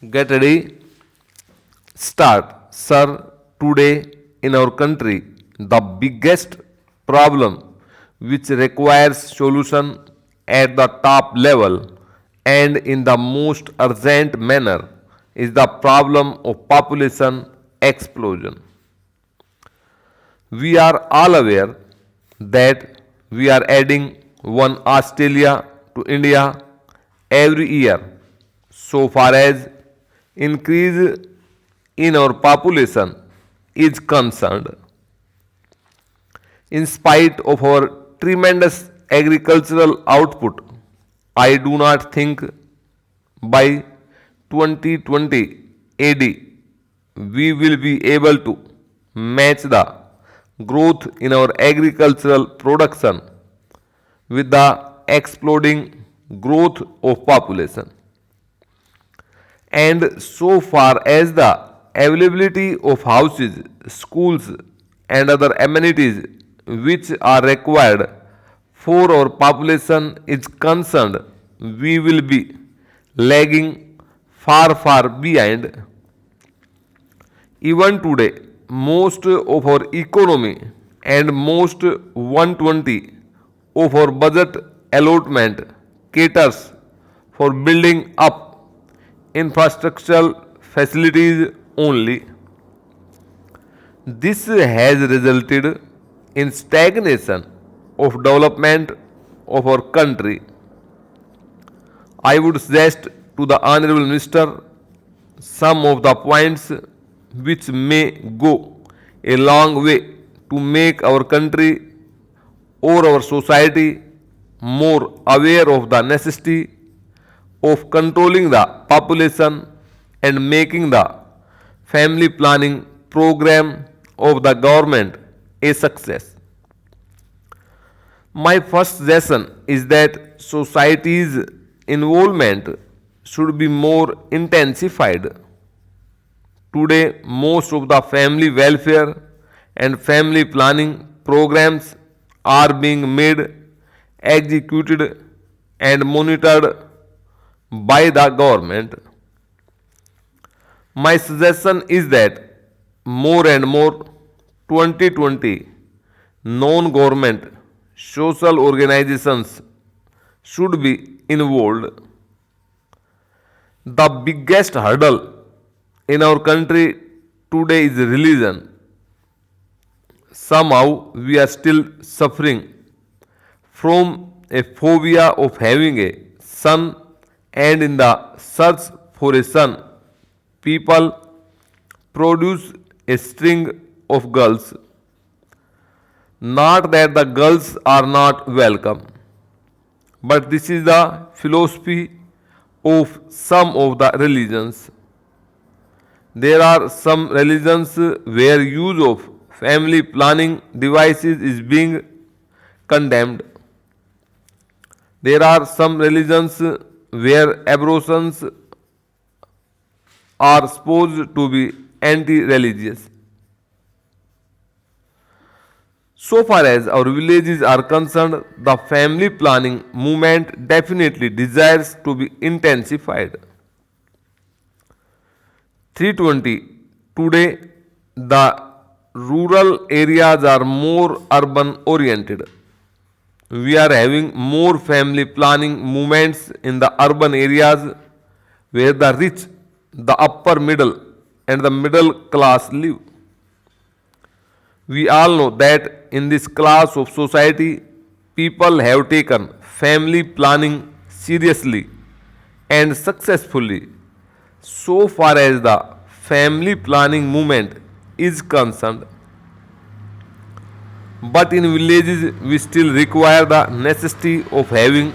Get ready. Start. Sir, today in our country, the biggest problem which requires solution at the top level and in the most urgent manner is the problem of population explosion. We are all aware that we are adding one Australia to India every year so far as increase in our population is concerned. In spite of our tremendous agricultural output, I do not think by 2020 AD we will be able to match the growth in our agricultural production with the exploding growth of population. And so far as the availability of houses, schools, and other amenities which are required for our population is concerned, we will be lagging far behind. Even today, most of our economy and most 120 of our budget allotment caters for building up infrastructural facilities only. This has resulted in stagnation of development of our country. I would suggest to the Honorable Minister some of the points which may go a long way to make our country or our society more aware of the necessity of controlling the population and making the family planning program of the government a success. My first suggestion is that society's involvement should be more intensified. Today, most of the family welfare and family planning programs are being made, executed, and monitored by the government. My suggestion is that more and more 2020 non government social organizations should be involved. The biggest hurdle in our country today is religion. Somehow we are still suffering from a phobia of having a son, and in the search for a son, people produce a string of girls. Not that the girls are not welcome, but this is the philosophy of some of the religions. There are some religions where use of family planning devices is being condemned. There are some religions where abortions are supposed to be anti religious. So far as our villages are concerned, the family planning movement definitely desires to be intensified. 320. Today, the rural areas are more urban oriented. We are having more family planning movements in the urban areas where the rich, the upper middle, and the middle class live. We all know that in this class of society, people have taken family planning seriously and successfully so far as the family planning movement is concerned. But in villages, we still require the necessity of having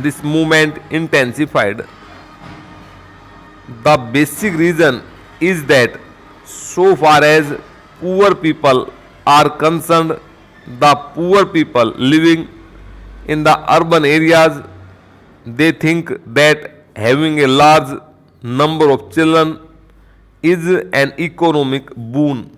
this movement intensified. The basic reason is that so far as poor people are concerned, the poor people living in the urban areas, they think that having a large number of children is an economic boon.